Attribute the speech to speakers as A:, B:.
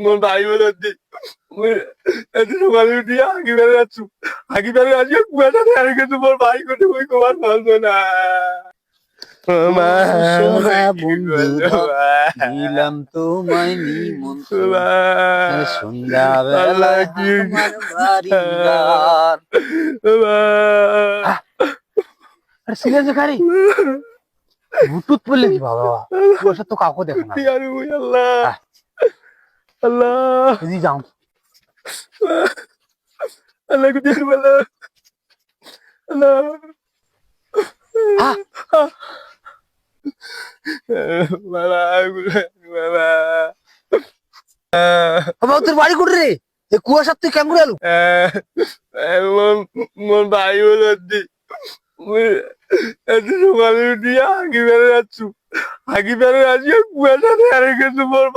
A: মোর ভাই বলতি এত সকালে উঠিয়া হাগি বেড়ে যাচ্ছ হাগি বেড়ে আসিয়া কুয়াটা ধরে গেছে মোর ভাই কোটে ওই কুমার ভাবছো না মা
B: সোনা বন্ধু দিলাম তোমায় নিমন্ত্রণ সন্ধ্যাবেলায় আমার বাড়ি গান। আরে সিরিয়াস খারি ব্লুটুথ বললে কি বাবা কুয়াশা তো কাউকে দেখে না।
A: আল্লাহ আল্লাহ
B: এদি যাও
A: আল্লাহ কুদির বলো আল্লাহ বাবা বাবা
B: বাবা তোর বাড়ি কোটে রে এই কুয়াশা তুই কেমন এলো?
A: মোর ভাই বলতি এত সকালে উঠিয়া হাগি বেড়ে যাচ্ছ হাগি বেড়ে আসিয়া কুয়াটা ধরে গেছে মোর